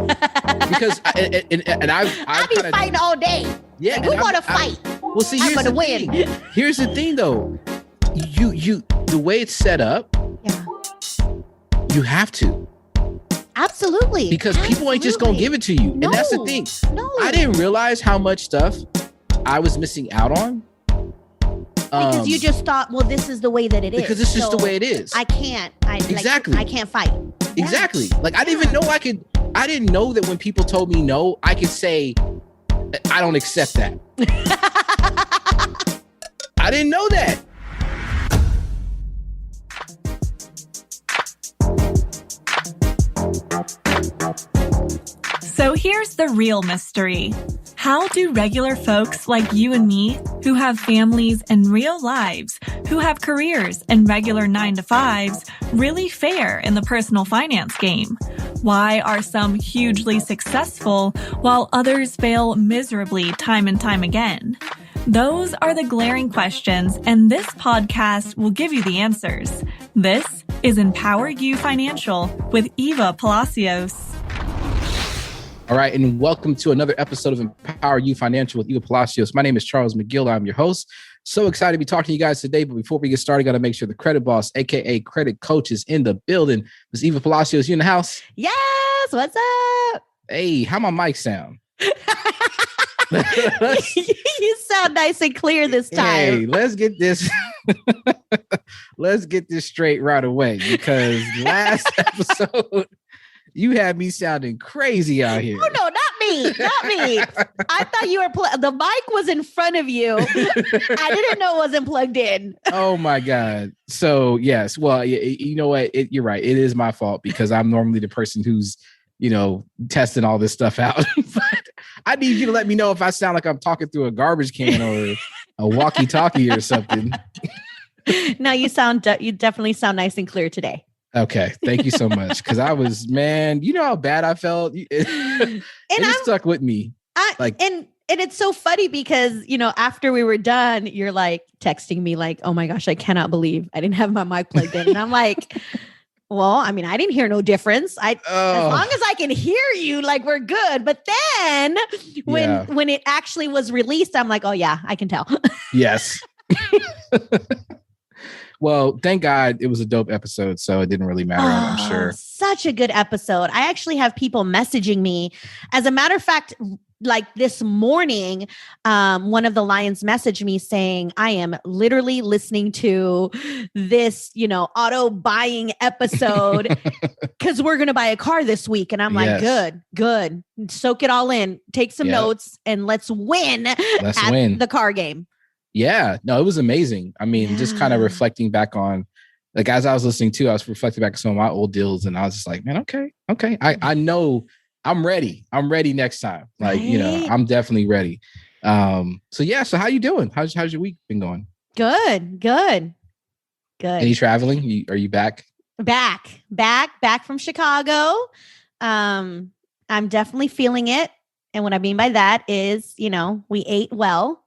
Because I've be fighting all day. Yeah, like, who want to fight? Well, see, I'm gonna win. Here's the thing, though. You the way it's set up, you have to. Absolutely. Because people ain't just gonna give it to you, and that's the thing. No, I didn't realize how much stuff I was missing out on. Because you just thought, well, this is the way that it is. Because this is the way it is. I can't. Exactly. I can't fight. Exactly. Like I didn't even know I could. I didn't know that when people told me no, I could say, I don't accept that. I didn't know that. So here's the real mystery. How do regular folks like you and me, who have families and real lives, who have careers and regular 9-to-5s, really fare in the personal finance game? Why are some hugely successful while others fail miserably time and time again? Those are the glaring questions, and this podcast will give you the answers. This is EmpowerYou Financial with Eva Palacios. All right, and welcome to another episode of EmpowerYou Financial with Eva Palacios. My name is Charles McGill. I'm your host. So excited to be talking to you guys today. But before we get started, got to make sure the credit boss, aka credit coach, is in the building. Ms. Eva Palacios, you in the house? Yes. What's up? Hey, how my mic sound? You sound nice and clear this time. Hey, let's get this. Let's get this straight right away, because last episode you had me sounding crazy out here. Oh, no, not me. Not me. I thought you were, the mic was in front of you. I didn't know it wasn't plugged in. Oh my God. So yes, well, you know what? You're right. It is my fault because I'm normally the person who's, testing all this stuff out. But I need you to let me know if I sound like I'm talking through a garbage can or a walkie-talkie or something. No, you definitely sound nice and clear today. Okay. Thank you so much. Cause I was, man, you know how bad I felt. It stuck with me. And it's so funny because, after we were done, you're like texting me like, oh my gosh, I cannot believe I didn't have my mic plugged in. And I'm like, well, I mean, I didn't hear no difference. As long as I can hear you, like we're good. But then when it actually was released, I'm like, oh yeah, I can tell. Yes. Well, thank God it was a dope episode, so it didn't really matter, I'm sure. Such a good episode. I actually have people messaging me. As a matter of fact, like this morning, one of the Lions messaged me saying, I am literally listening to this, auto buying episode because we're going to buy a car this week. And I'm like, good. Soak it all in. Take some notes and let's win the car game. Yeah, no, it was amazing. I mean, just kind of reflecting back on, like, as I was listening to, I was reflecting back on some of my old deals, and I was just like, man, okay. I know I'm ready. I'm ready next time. Like, I'm definitely ready. So how you doing? How's your week been going? Good. Any traveling? Are you back? Back from Chicago. I'm definitely feeling it. And what I mean by that is, we ate well.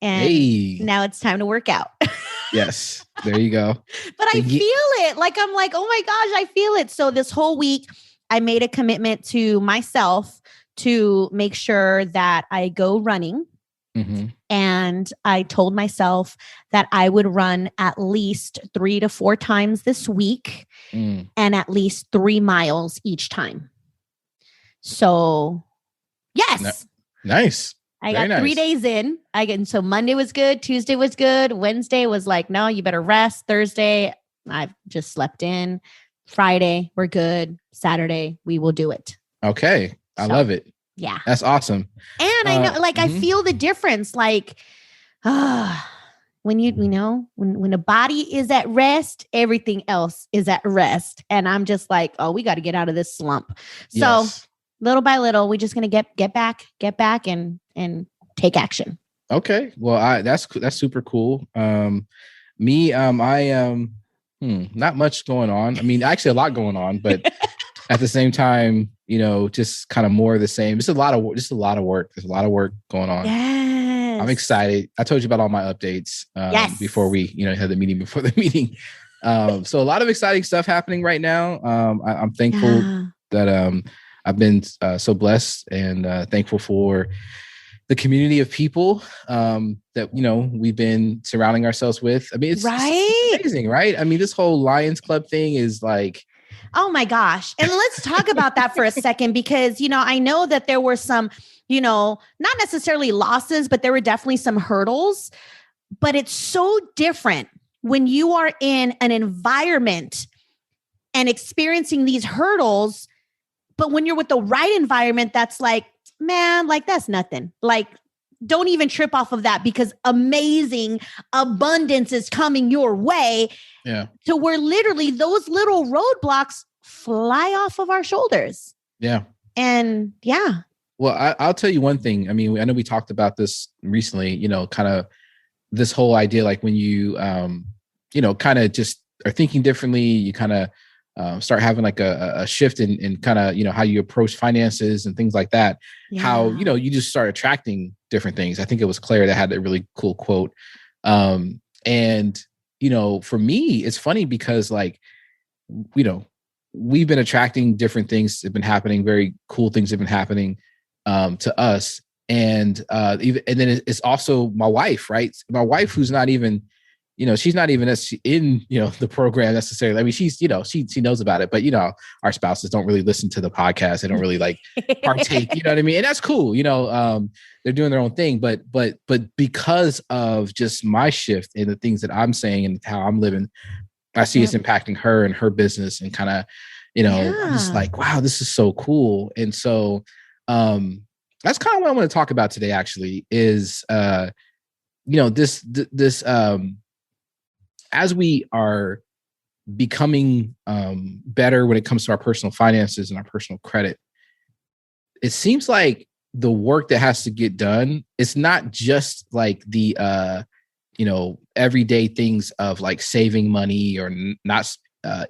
And now it's time to work out. Yes, there you go. But I feel it. Like, I'm like, oh my gosh, I feel it. So this whole week, I made a commitment to myself to make sure that I go running. Mm-hmm. And I told myself that I would run at least 3 to 4 times this week and at least 3 miles each time. So, yes. Nice. I got 3 days in. So Monday was good. Tuesday was good. Wednesday was like, no, you better rest. Thursday, I've just slept in. Friday, we're good. Saturday, we will do it. Okay. I love it. Yeah. That's awesome. And I know, I feel the difference. Like, when when the body is at rest, everything else is at rest. And I'm just like, oh, we got to get out of this slump. So little by little, we're just going to get back and take action. Okay. Well, that's super cool. I not much going on. I mean, actually a lot going on, but at the same time, just kind of more of the same. It's a lot of work. There's a lot of work going on. Yes. I'm excited. I told you about all my updates before we, had the meeting before the meeting. So a lot of exciting stuff happening right now. I'm thankful that I've been so blessed and thankful for the community of people that, we've been surrounding ourselves with. I mean, it's amazing, right? I mean, this whole Lions Club thing is like, oh my gosh. And let's talk about that for a second, because, I know that there were some, not necessarily losses, but there were definitely some hurdles. But it's so different when you are in an environment and experiencing these hurdles. But when you're with the right environment, that's like, man, like that's nothing. Like, don't even trip off of that, because amazing abundance is coming your way. Yeah. To where literally those little roadblocks fly off of our shoulders. Yeah. And yeah. Well, I'll tell you one thing. I mean, I know we talked about this recently, kind of this whole idea, like when you, kind of just are thinking differently, you kind of start having like a shift in kind of, how you approach finances and things like that, how, you just start attracting different things. I think it was Claire that had a really cool quote. And, for me, it's funny because like, we've been attracting different things that have been happening. Very cool things have been happening to us. And then it's also my wife, right? My wife, who's not even, she's not even in, the program necessarily. I mean, she's, she knows about it, but, our spouses don't really listen to the podcast. They don't really like partake, you know what I mean? And that's cool. They're doing their own thing, but because of just my shift in the things that I'm saying and how I'm living, I see it's impacting her and her business and kind of, I'm just like, wow, this is so cool. And so, that's kind of what I want to talk about today, actually, is, this, as we are becoming better when it comes to our personal finances and our personal credit, it seems like the work that has to get done, it's not just like the, everyday things of like saving money or not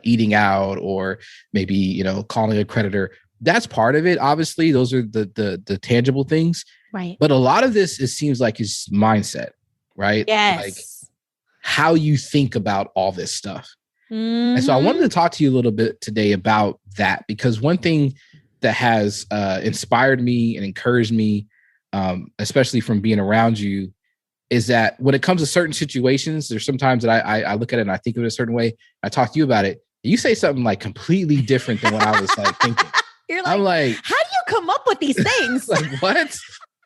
eating out or maybe, calling a creditor. That's part of it. Obviously, those are the tangible things. Right. But a lot of this, it seems like, is mindset, right? Yes. Like how you think about all this stuff. Mm-hmm. And so I wanted to talk to you a little bit today about that, because one thing that has inspired me and encouraged me, especially from being around you, is that when it comes to certain situations, there's sometimes that I look at it and I think of it a certain way. I talk to you about it. You say something like completely different than what I was like thinking. You're like, I'm like, how do you come up with these things? Like,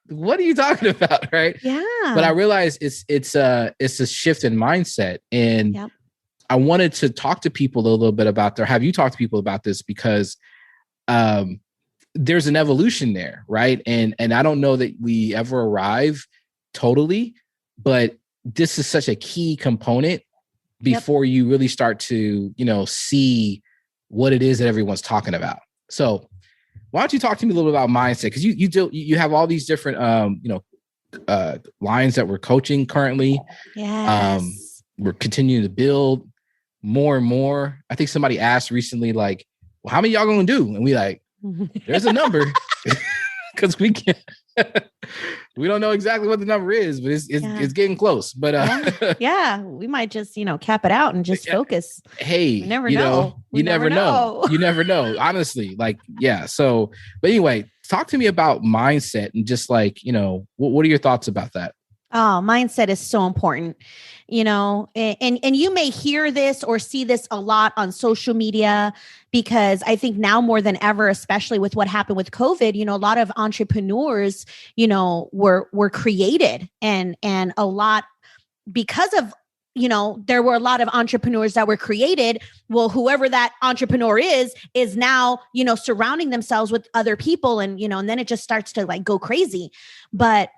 what are you talking about? Right. Yeah. But I realized it's a shift in mindset. And I wanted to talk to people a little bit about have you talked to people about this, because there's an evolution there. Right. And I don't know that we ever arrive totally, but this is such a key component before you really start to, see what it is that everyone's talking about. So why don't you talk to me a little bit about mindset? Because you have all these different lines that we're coaching currently. Yes. We're continuing to build more and more. I think somebody asked recently, like, well, how many y'all gonna do? And we like, there's a number, because we can't. We don't know exactly what the number is, but it's getting close. But we might just cap it out and just focus. Hey, you never know. You never know. You never know. Honestly, like So, but anyway, talk to me about mindset and just like what are your thoughts about that? Oh, mindset is so important, and you may hear this or see this a lot on social media, because I think now more than ever, especially with what happened with COVID, a lot of entrepreneurs, were created and a lot because of, there were a lot of entrepreneurs that were created. Well, whoever that entrepreneur is now, surrounding themselves with other people and then it just starts to like go crazy. But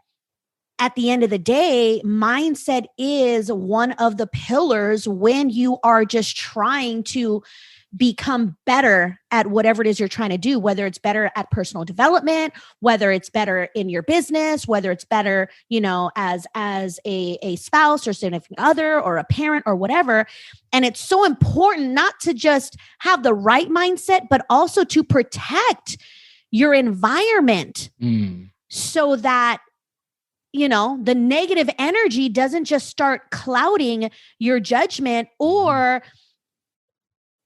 at the end of the day, mindset is one of the pillars when you are just trying to become better at whatever it is you're trying to do, whether it's better at personal development, whether it's better in your business, whether it's better, as a spouse or significant other or a parent or whatever. And it's so important not to just have the right mindset, but also to protect your environment so that the negative energy doesn't just start clouding your judgment or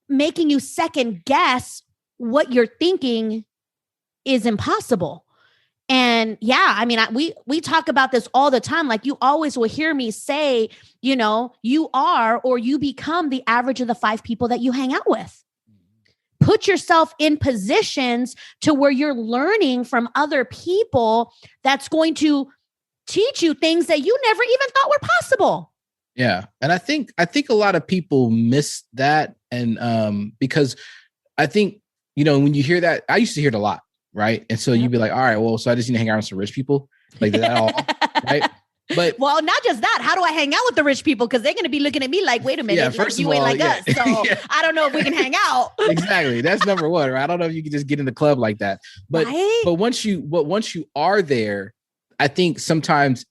making you second guess what you're thinking is impossible. And yeah, I mean, we talk about this all the time. Like, you always will hear me say, you know, you are, or you become the average of the 5 people that you hang out with. Put yourself in positions to where you're learning from other people that's going to teach you things that you never even thought were possible. Yeah. And I think a lot of people miss that. And because I think, you know, when you hear that, I used to hear it a lot. Right. And so you'd be like, all right, well, so I just need to hang out with some rich people. Like, is that all? Right. But well, not just that. How do I hang out with the rich people? Because they're going to be looking at me like, wait a minute, yeah, first like, you of all, ain't like us. So yeah. I don't know if we can hang out. Exactly. That's number one. Right? I don't know if you can just get in the club like that. But right? but once you are there, I think sometimes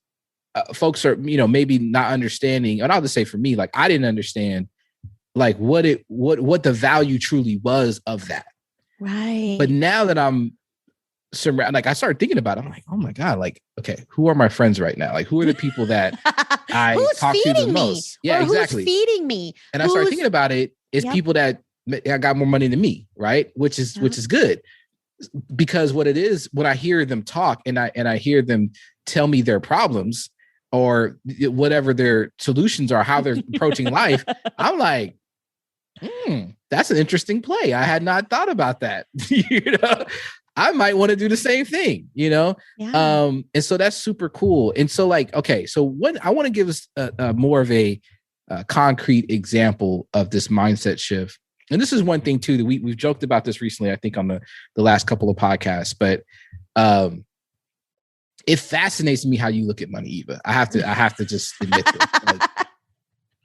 folks are, you know, maybe not understanding. And I'll just say for me, like, I didn't understand like what the value truly was of that. Right. But now that I'm like, I started thinking about it. I'm like, oh my God, like, okay, who are my friends right now? Like, who are the people that I talk to the most? Yeah, exactly. Who's feeding me? And I started thinking about it is people that got more money than me, right? Which is good. Because what it is, when I hear them talk and I hear them tell me their problems or whatever their solutions are, how they're approaching life, I'm like, that's an interesting play. I had not thought about that. You know, I might want to do the same thing, you know? Yeah. And so that's super cool. And so like, okay, so what I want to give us a more of a concrete example of this mindset shift. And this is one thing too, that we've joked about this recently, I think on the last couple of podcasts, but it fascinates me how you look at money, Eva. I have to just admit this.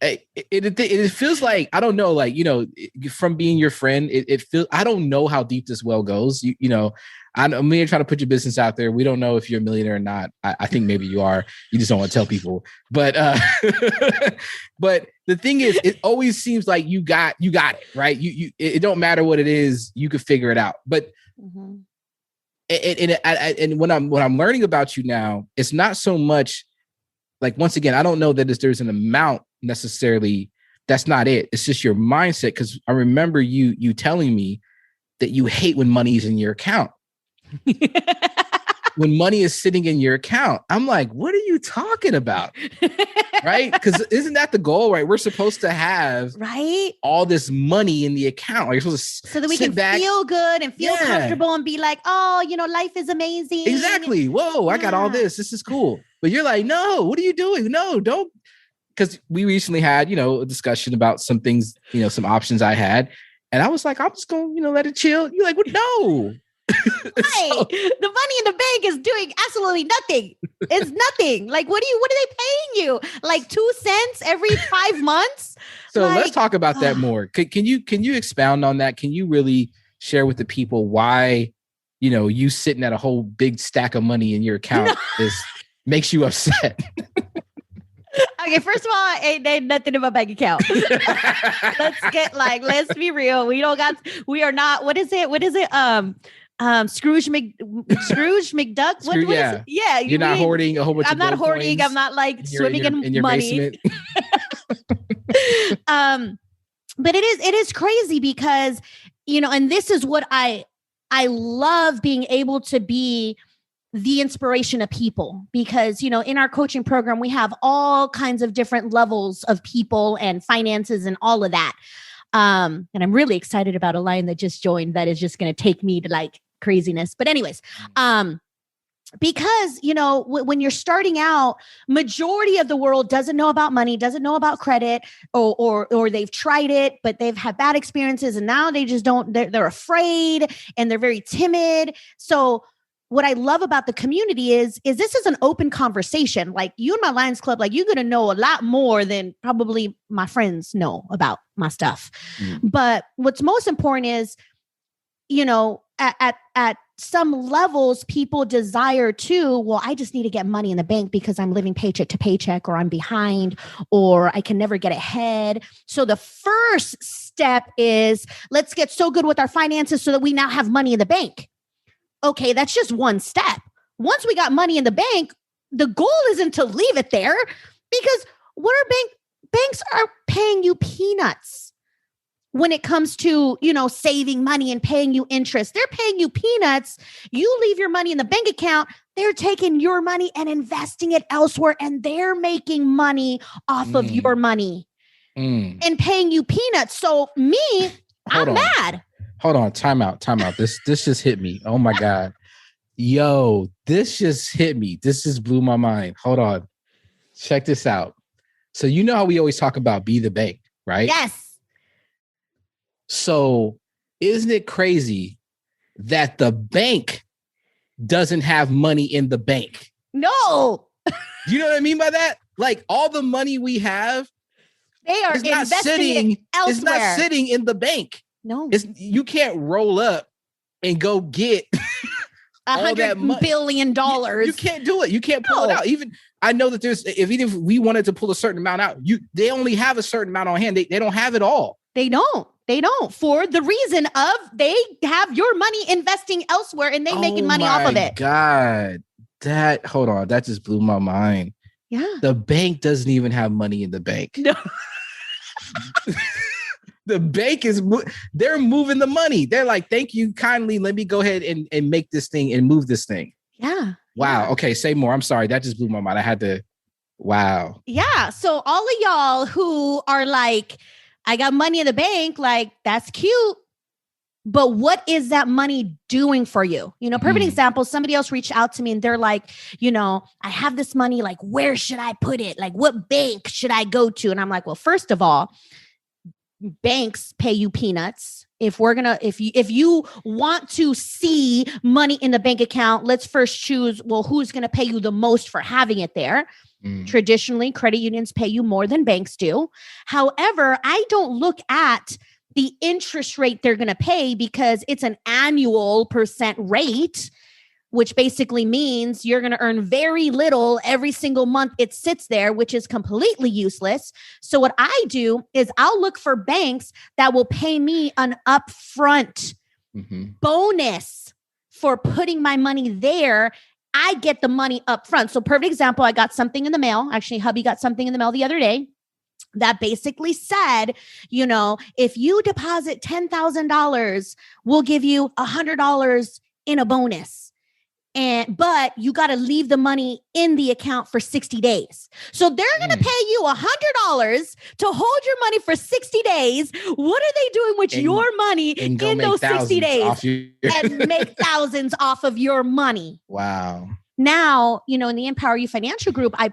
Like, it feels like, I don't know, like, you know, from being your friend, it feels, I don't know how deep this well goes. You know, I'm trying to put your business out there. We don't know if you're a millionaire or not. I think maybe you are. You just don't want to tell people. But but the thing is, it always seems like you got it, right? It don't matter what it is, you could figure it out. But and when I'm learning about you now, it's not so much like, once again, I don't know that there's an amount necessarily. That's not it. It's just your mindset. Because I remember you telling me that you hate when money's in your account. When money is sitting in your account, I'm like, what are you talking about? Right? Because isn't that the goal, right? We're supposed to have all this money in the account. Like, you're supposed to so that we can feel good and feel comfortable and be like, oh, you know, life is amazing. Exactly. Whoa, I got all this. This is cool. But you're like, no, what are you doing? No, don't. Because we recently had, you know, a discussion about some things, you know, some options I had. And I was like, I'm just going to, you know, let it chill. You're like, well, no. Right. The money in the bank is doing absolutely nothing. It's nothing. Like, what are they paying you? Like 2 cents every 5 months? So like, let's talk about that more. Can you expound on that? Can you really share with the people why, you know, you sitting at a whole big stack of money in your account makes you upset? Okay, first of all, ain't nothing in my bank account. Let's be real. We are not, what is it? Scrooge McDuck. What is it? Yeah. You're not hoarding a whole bunch of I'm not hoarding. I'm not like swimming in your money. But it is crazy because, you know, and this is what I love, being able to be the inspiration of people, because, you know, in our coaching program, we have all kinds of different levels of people and finances and all of that. And I'm really excited about a line that just joined that is just going to take me to like craziness. But anyways, because, you know, when you're starting out, majority of the world doesn't know about money, doesn't know about credit, or they've tried it, but they've had bad experiences. And now they just don't, they're afraid and they're very timid. So what I love about the community is this is an open conversation. Like, you in my Lions Club, like, you're going to know a lot more than probably my friends know about my stuff. But what's most important is, you know, at some levels, people desire to, well, I just need to get money in the bank because I'm living paycheck to paycheck, or I'm behind, or I can never get ahead. So the first step is, let's get so good with our finances so that we now have money in the bank. Okay, that's just one step. Once we got money in the bank, the goal isn't to leave it there, because what are banks are paying you peanuts. when it comes to, saving money and paying you interest. They're paying you peanuts. You leave your money in the bank account. They're taking your money and investing it elsewhere, and they're making money off of your money and paying you peanuts. So I'm mad. Hold on. Time out. This just hit me. Oh my God. Yo, this just hit me. This just blew my mind. Hold on. Check this out. So you know how we always talk about be the bank, right? Yes. So isn't it crazy that the bank doesn't have money in the bank? No. You know what I mean by that? Like all the money we have, they are investing it elsewhere. It's not sitting in the bank. No. You can't roll up and go get $100 billion. You can't do it. You can't pull it out. Even I know that even if we wanted to pull a certain amount out, they only have a certain amount on hand. They don't have it all. They don't. For the reason of they have your money investing elsewhere and they making money off of it. God, hold on. That just blew my mind. Yeah. The bank doesn't even have money in the bank. No. The bank they're moving the money. They're like, thank you kindly. Let me go ahead and make this thing and move this thing. Yeah. Wow. Yeah. Okay. Say more. I'm sorry. That just blew my mind. I had to. Wow. Yeah. So all of y'all who are like, I got money in the bank, like that's cute. But what is that money doing for you? Perfect example. Somebody else reached out to me and they're like, I have this money. Like, where should I put it? Like, what bank should I go to? And I'm like, well, first of all, banks pay you peanuts. If you want to see money in the bank account, let's first choose, well, who's going to pay you the most for having it there? Traditionally, credit unions pay you more than banks do. However, I don't look at the interest rate they're going to pay because it's an annual percent rate, which basically means you're going to earn very little every single month it sits there, which is completely useless. So what I do is I'll look for banks that will pay me an upfront bonus for putting my money there. I get the money up front. So perfect example, I got something in the mail. Actually, hubby got something in the mail the other day that basically said, if you deposit $10,000, we'll give you $100 in a bonus. But you got to leave the money in the account for 60 days. So they're going to pay you $100 to hold your money for 60 days. What are they doing with your money in those 60 days? And make thousands off of your money. Wow. Now, in the EmpowerYou financial group, I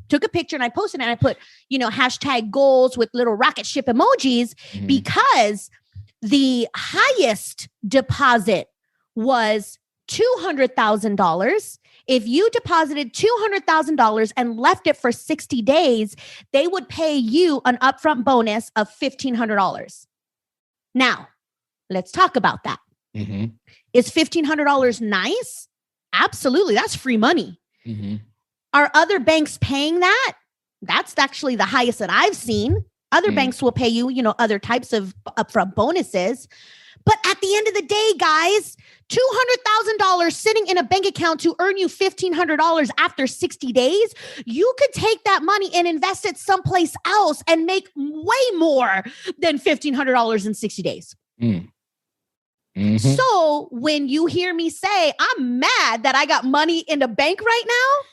took a picture and I posted it and I put, hashtag goals with little rocket ship emojis because the highest deposit was $200,000. If you deposited $200,000 and left it for 60 days, they would pay you an upfront bonus of $1,500. Now, let's talk about that. Is $1,500 nice? Absolutely. That's free money. Are other banks paying that? That's actually the highest that I've seen. Other banks will pay you, other types of upfront bonuses. But at the end of the day, guys, $200,000 sitting in a bank account to earn you $1,500 after 60 days, you could take that money and invest it someplace else and make way more than $1,500 in 60 days. So when you hear me say, I'm mad that I got money in the bank right now,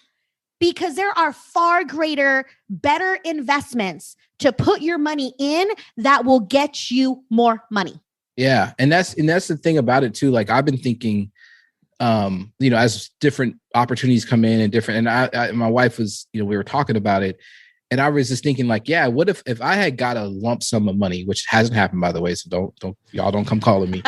because there are far greater, better investments to put your money in that will get you more money. Yeah. And that's the thing about it too. Like I've been thinking, as different opportunities come in and I my wife was, we were talking about it and I was just thinking like, yeah, what if I had got a lump sum of money, which hasn't happened by the way. So don't come calling me.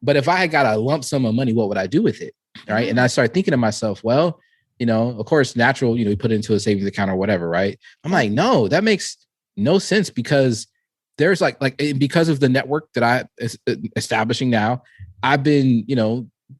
But if I had got a lump sum of money, what would I do with it? Right. And I started thinking to myself, well, of course, natural, you put it into a savings account or whatever. Right. I'm like, no, that makes no sense because there's like because of the network that I establishing now, I've been,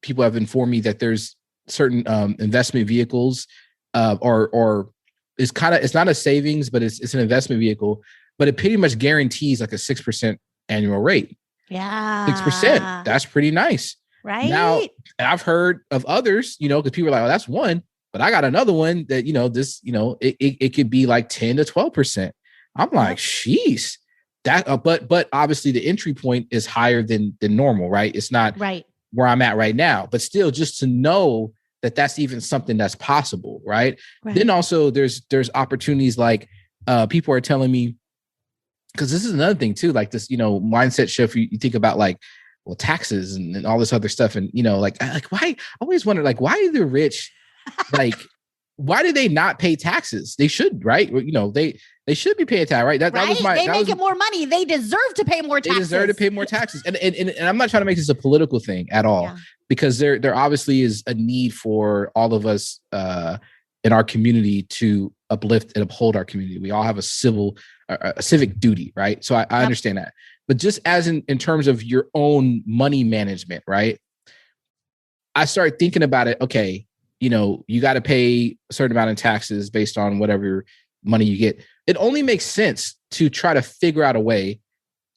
people have informed me that there's certain investment vehicles or it's not a savings, but it's an investment vehicle, but it pretty much guarantees like a 6% annual rate. Yeah. 6%. That's pretty nice. Right. Now, and I've heard of others, because people are like, oh, that's one, but I got another one that, this, it could be like 10 to 12%. I'm like, sheesh. that, but obviously the entry point is higher than normal, right? It's not right where I'm at right now, but still just to know that that's even something that's possible. Right. Then also there's opportunities like, people are telling me, because this is another thing too, like this, mindset shift. You think about like, well, taxes and all this other stuff. And, like why, I always wonder, like, why are the rich, like, why do they not pay taxes? They should, right? They should be paying tax, right? That was they make it more money. They deserve to pay more taxes. They deserve to pay more taxes. And I'm not trying to make this a political thing at all, because there obviously is a need for all of us in our community to uplift and uphold our community. We all have a civic duty, right? So I understand that. But just as in terms of your own money management, right? I started thinking about it. Okay, you got to pay a certain amount of taxes based on whatever money you get. It only makes sense to try to figure out a way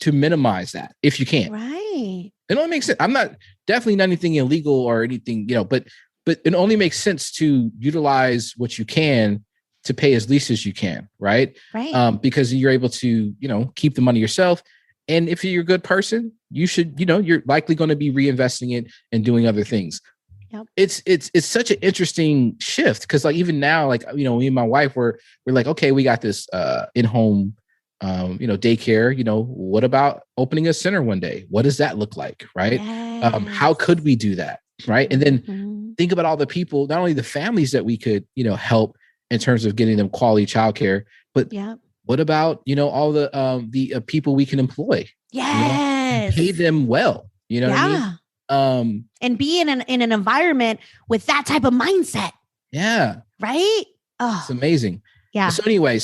to minimize that if you can. Right. It only makes sense. I'm not definitely not anything illegal or anything, but it only makes sense to utilize what you can to pay as least as you can. Right. Right. Because you're able to, keep the money yourself. And if you're a good person, you should, you're likely going to be reinvesting it and doing other things. Yep. It's such an interesting shift, because like even now, like, me and my wife we're like, okay, we got this in-home daycare. What about opening a center one day? What does that look like? Right. Yes. How could we do that? Right. And then think about all the people, not only the families that we could, help in terms of getting them quality childcare, but what about, all the people we can employ? Yes. Pay them well. You know what I mean? And be in an environment with that type of mindset. Yeah. Right? Oh, it's amazing. Yeah. So anyway,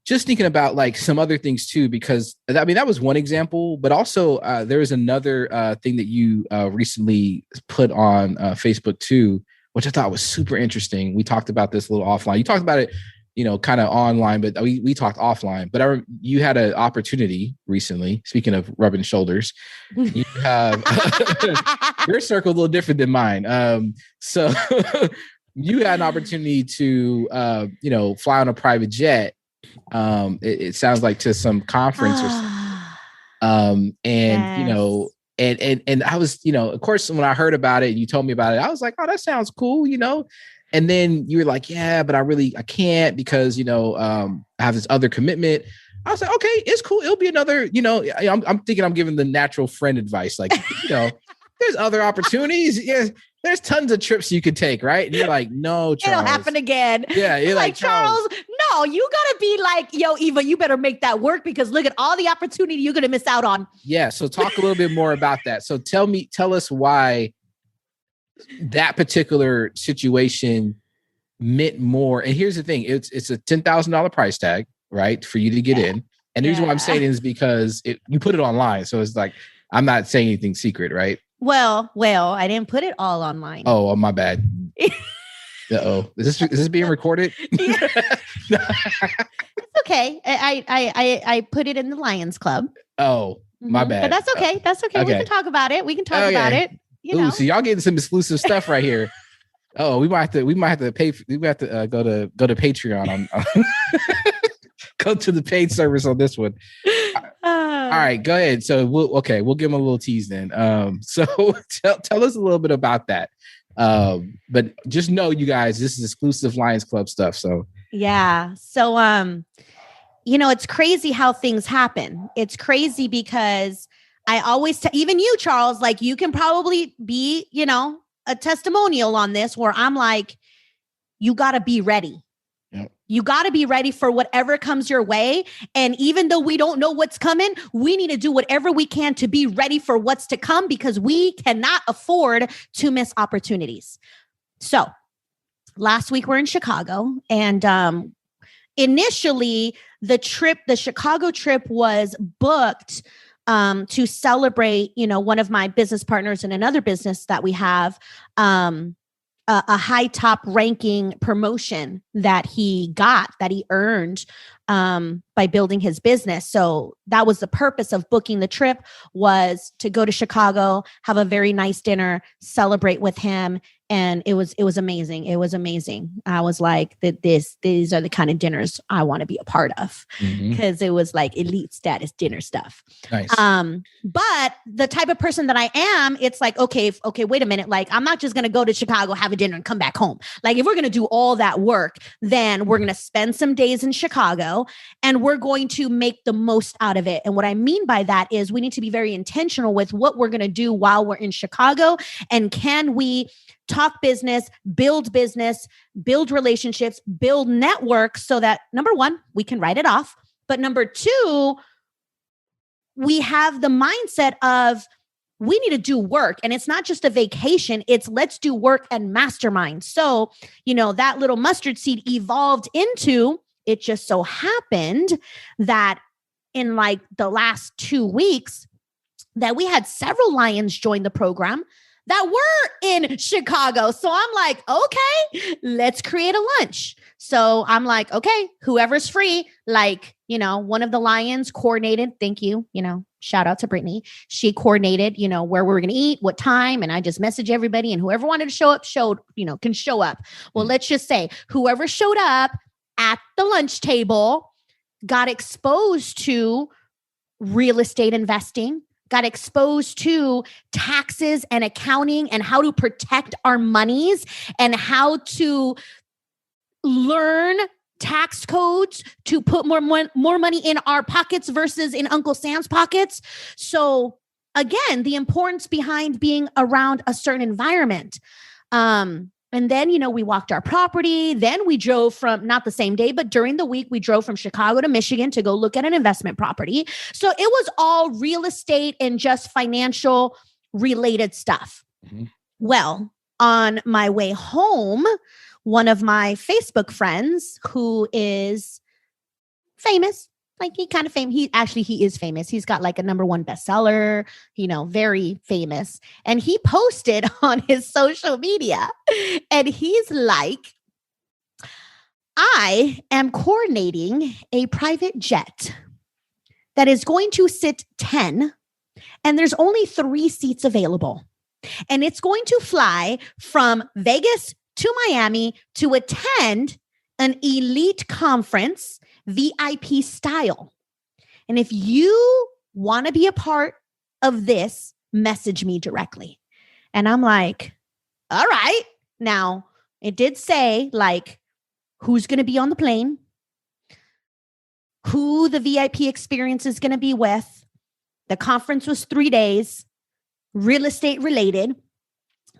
just thinking about like some other things too, because that was one example, but also there was another thing that you recently put on Facebook too, which I thought was super interesting. We talked about this a little offline. You talked about it, kind of online, but we talked offline. But you had an opportunity recently. Speaking of rubbing shoulders, you have your circle a little different than mine. So you had an opportunity to, fly on a private jet. It sounds like to some conference or something. And and I was, of course, when I heard about it and you told me about it, I was like, oh, that sounds cool, And then you were like, yeah, but I can't because, I have this other commitment. I was like, okay, it's cool. It'll be another, I'm thinking I'm giving the natural friend advice. Like, there's other opportunities. Yeah. There's tons of trips you could take, right? And you're like, no, Charles. It'll happen again. Yeah. You're like, Charles, no, you gotta be like, yo, Eva, you better make that work because look at all the opportunity you're gonna miss out on. Yeah. So talk a little bit more about that. So tell us why that particular situation meant more. And here's the thing, it's a $10,000 price tag, right? For you to get in. And the reason why I'm saying is because you put it online. So it's like, I'm not saying anything secret, right? Well, I didn't put it all online. Oh, my bad. Uh-oh. Is this being recorded? It's okay. I put it in the Lions Club. Oh, my bad. But that's okay. That's okay. We can talk about it. About it. So y'all getting some exclusive stuff right here. Oh, we might have to pay. We might have to go to Patreon on go to the paid service on this one. All right, go ahead. So we'll give them a little tease then. So tell us a little bit about that. But just know, you guys, this is exclusive Lions Club stuff. So yeah. So it's crazy how things happen. It's crazy because I always even you, Charles, like you can probably be, a testimonial on this where I'm like, you got to be ready. Yep. You got to be ready for whatever comes your way. And even though we don't know what's coming, we need to do whatever we can to be ready for what's to come because we cannot afford to miss opportunities. So last week we're in Chicago and initially the Chicago trip was booked to celebrate, one of my business partners in another business that we have, a high top ranking promotion that he earned by building his business. So that was the purpose of booking the trip, was to go to Chicago, have a very nice dinner, celebrate with him, And it was amazing. It was amazing. I was like, these are the kind of dinners I want to be a part of, because it was like elite status dinner stuff. Nice. But the type of person that I am, it's like, okay, wait a minute. Like, I'm not just going to go to Chicago, have a dinner and come back home. Like, if we're going to do all that work, then we're going to spend some days in Chicago and we're going to make the most out of it. And what I mean by that is we need to be very intentional with what we're going to do while we're in Chicago. And can we talk business, build relationships, build networks, so that number one, we can write it off. But number two, we have the mindset of we need to do work, and it's not just a vacation. It's let's do work and mastermind. So, that little mustard seed evolved into, it just so happened that in like the last 2 weeks that we had several Lions join the program that were in Chicago. So I'm like, okay, let's create a lunch. So I'm like, okay, whoever's free, like, one of the Lions coordinated. Thank you. Shout out to Brittany. She coordinated, where we were going to eat, what time. And I just messaged everybody, and whoever wanted to show up can show up. Well, let's just say whoever showed up at the lunch table got exposed to real estate investing, got exposed to taxes and accounting and how to protect our monies and how to learn tax codes to put more money in our pockets versus in Uncle Sam's pockets. So again, the importance behind being around a certain environment. And then, we walked our property. Then we drove from, not the same day, but during the week, we drove from Chicago to Michigan to go look at an investment property. So it was all real estate and just financial related stuff. Well, on my way home, one of my Facebook friends who is famous, like he kind of famous. He is famous. He's got like a #1 bestseller, very famous. And he posted on his social media and he's like, I am coordinating a private jet that is going to sit 10 and there's only 3 seats available. And it's going to fly from Vegas to Miami to attend an elite conference, VIP style. And if you want to be a part of this, message me directly. And I'm like, all right. Now, it did say like who's going to be on the plane, who the VIP experience is going to be with. The conference was 3 days, real estate related.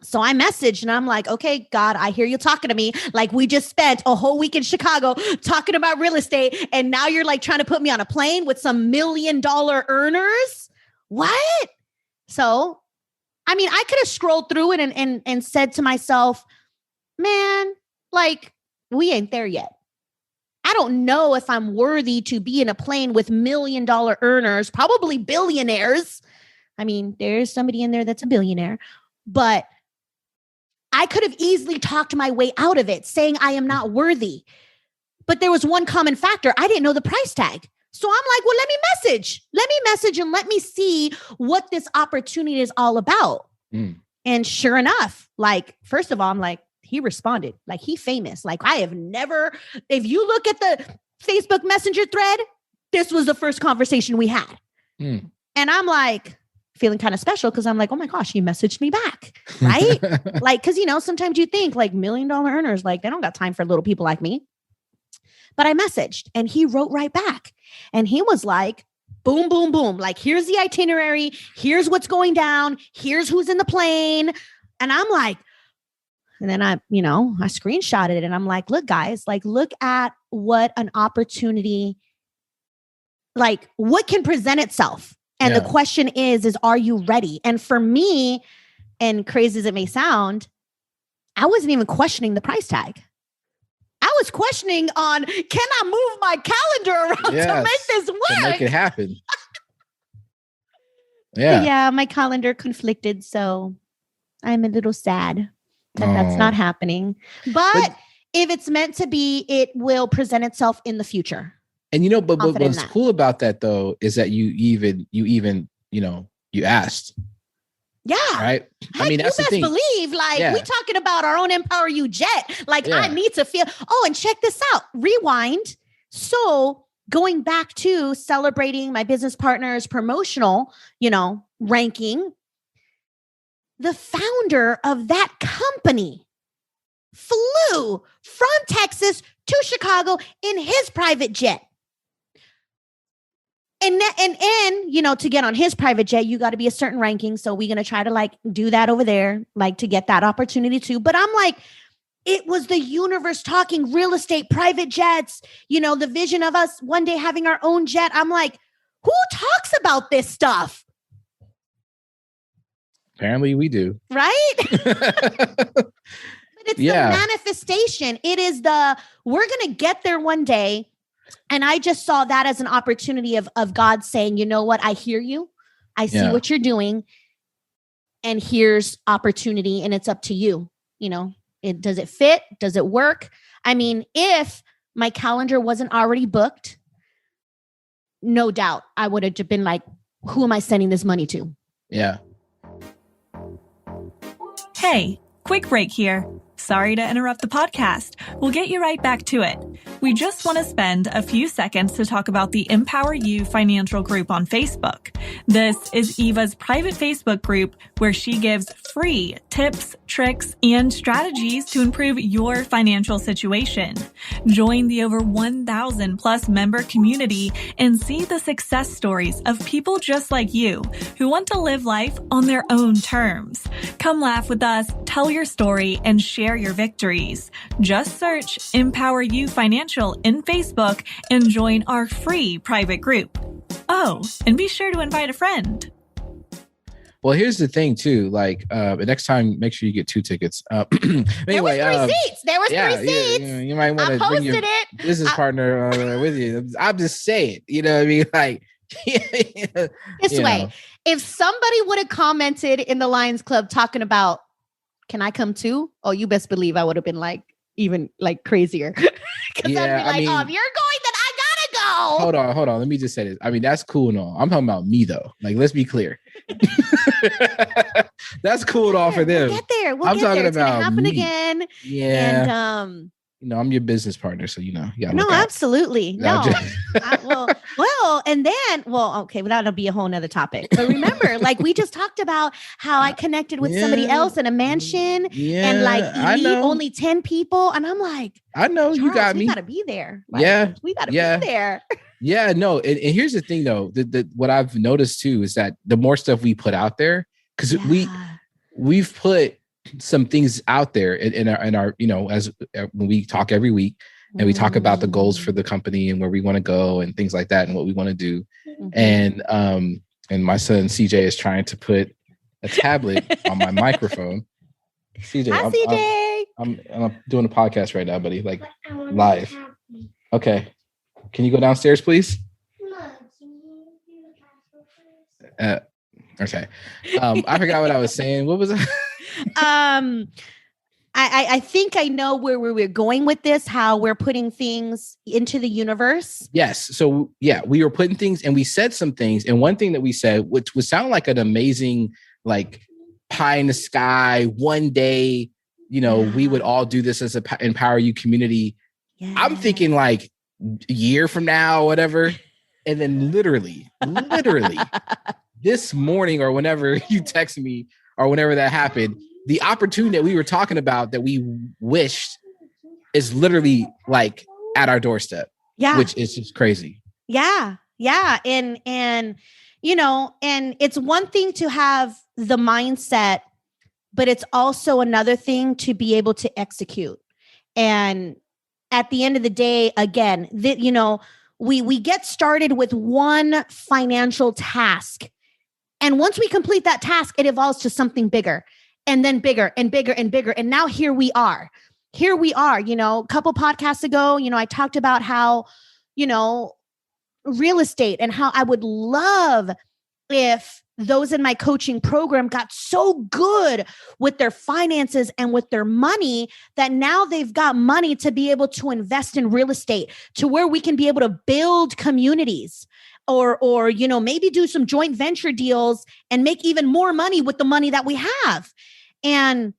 So I messaged and I'm like, okay, God, I hear you talking to me. Like we just spent a whole week in Chicago talking about real estate. And now you're like trying to put me on a plane with some $1 million earners. What? So, I mean, I could have scrolled through it and said to myself, man, like we ain't there yet. I don't know if I'm worthy to be in a plane with $1 million earners, probably billionaires. I mean, there's somebody in there that's a billionaire, but I could have easily talked my way out of it saying I am not worthy. But there was one common factor. I didn't know the price tag. So I'm like, well, let me message and let me see what this opportunity is all about. And sure enough, like, first of all, I'm like, he responded like he famous. Like I have never, if you look at the Facebook Messenger thread, this was the first conversation we had. And I'm like, feeling kind of special because I'm like, oh my gosh, he messaged me back, right? Like, because, sometimes you think like $1 million earners, like they don't got time for little people like me. But I messaged and he wrote right back. And he was like, boom, boom, boom. Like, here's the itinerary. Here's what's going down. Here's who's in the plane. And I'm like, and then I screenshotted it and I'm like, look, guys, like, look at what an opportunity, like what can present itself. And the question is, are you ready? And for me, and crazy as it may sound, I wasn't even questioning the price tag. I was questioning on, can I move my calendar around to make this work? To make it happen. Yeah, my calendar conflicted. So I'm a little sad that that's not happening. But if it's meant to be, it will present itself in the future. And but what's cool about that though is that you even you asked. Yeah. Right. Heck, I mean, that's you the best thing. believe, like, we talking about our own EmpowerYou jet. Like, I need to feel, and check this out. Rewind. So going back to celebrating my business partner's promotional, ranking, the founder of that company flew from Texas to Chicago in his private jet. And to get on his private jet, you got to be a certain ranking. So we're going to try to do that over there, to get that opportunity too. But I'm like, it was the universe talking real estate, private jets, the vision of us one day having our own jet. I'm like, who talks about this stuff? Apparently we do. Right? But it's the manifestation. It is we're going to get there one day. And I just saw that as an opportunity of God saying, you know what? I hear you. I see what you're doing. And here's opportunity. And it's up to you. Does it fit? Does it work? I mean, if my calendar wasn't already booked, no doubt I would have been like, who am I sending this money to? Yeah. Hey, quick break here. Sorry to interrupt the podcast. We'll get you right back to it. We just want to spend a few seconds to talk about the EmpowerYou financial group on Facebook. This is Eva's private Facebook group where she gives free tips, tricks, and strategies to improve your financial situation. Join the over 1,000 plus member community and see the success stories of people just like you who want to live life on their own terms. Come laugh with us, tell your story, and share your victories. Just search EmpowerYou Financial in Facebook and join our free private group. Oh, and be sure to invite a friend. Well, here's the thing too. The next time, make sure you get 2 tickets. Anyway, there was 3 seats. There was 3 seats. You might want to bring your business partner with you. I'm just saying. You know what I mean? This way. If somebody would have commented in the Lions Club talking about, can I come too? Oh, you best believe I would have been even crazier. Because I'd be like, if you're going, then I gotta go. Hold on. Let me just say this. I mean, that's cool and all. I'm talking about me though. Let's be clear. That's cool and all for them. We'll get there. I'm talking it's about gonna happen me. again. Yeah. And I'm your business partner, so you gotta no, absolutely. No. Okay, well, that'll be a whole nother topic. But remember, we just talked about how I connected with somebody else in a mansion and only 10 people. And I'm like, I know you got me. We gotta be there. We gotta be there. Yeah, no. And here's the thing though, what I've noticed too is that the more stuff we put out there, because we've put some things out there in our as when we talk every week and we talk about the goals for the company and where we want to go and things like that and what we want to do. And my son CJ is trying to put a tablet on my microphone. CJ, hi, CJ. I'm doing a podcast right now, buddy, live. Okay. Can you go downstairs, please? Okay. I forgot what I was saying. What was I? I think I know where we're going with this, how we're putting things into the universe. Yes. So we were putting things and we said some things. And one thing that we said, which would sound like an amazing, pie in the sky, one day, we would all do this as a EmpowerYou community. Yeah. I'm thinking a year from now, or whatever. And then literally this morning or whenever you text me or whenever that happened, the opportunity that we were talking about that we wished is literally at our doorstep. Yeah. Which is just crazy. Yeah. Yeah. And it's one thing to have the mindset, but it's also another thing to be able to execute. And at the end of the day, again, we get started with one financial task. And once we complete that task, it evolves to something bigger and then bigger and bigger and bigger. And now here we are, a couple podcasts ago, I talked about how, real estate and how I would love if those in my coaching program got so good with their finances and with their money that now they've got money to be able to invest in real estate to where we can be able to build communities or maybe do some joint venture deals and make even more money with the money that we have. And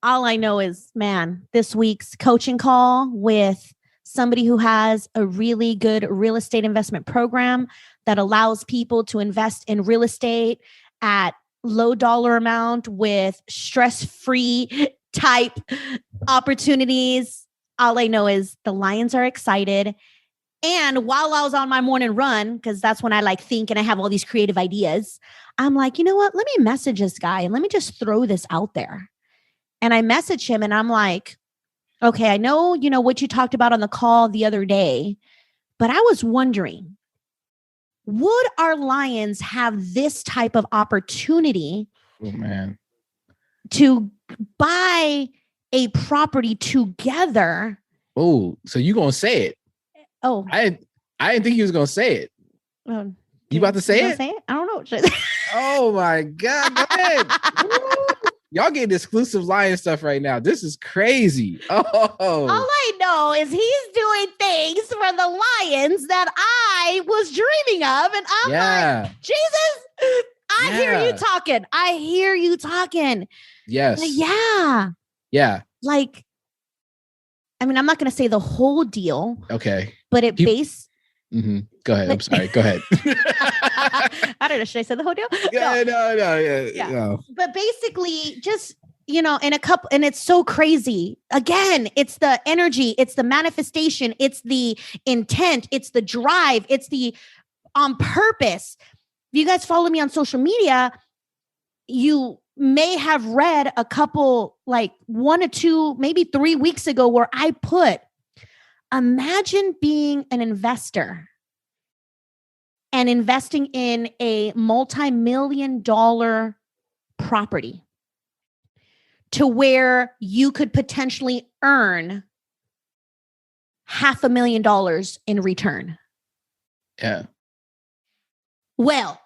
all I know is, man, this week's coaching call with somebody who has a really good real estate investment program that allows people to invest in real estate at low dollar amount with stress-free type opportunities. All I know is the Lions are excited. And while I was on my morning run, because that's when I think and I have all these creative ideas, I'm like, you know what? Let me message this guy and let me just throw this out there. And I message him and I'm like, okay, I know, what you talked about on the call the other day, but I was wondering, would our Lions have this type of opportunity to buy a property together? Oh, so you gonna say it? Oh, I didn't think you was gonna say it. You about to say it? I don't know. Oh my God! Go ahead. Y'all getting exclusive Lion stuff right now. This is crazy. Oh, all I know is he's doing things for the Lions that I was dreaming of, and I'm like, Jesus, I hear you talking. I hear you talking. Yes. Yeah. Like, I mean, I'm not going to say the whole deal. Okay. But it base. Mm-hmm. Go ahead. I'm sorry. Go ahead. I don't know. Should I say the whole deal? No. But basically, just, in a couple, and it's so crazy. Again, it's the energy, it's the manifestation, it's the intent, it's the drive, it's the on purpose. If you guys follow me on social media, you may have read a couple, like 1 or 2, maybe 3 weeks ago, where I put, imagine being an investor and investing in a multi-million-dollar property to where you could potentially earn $500,000 in return. Yeah. Well,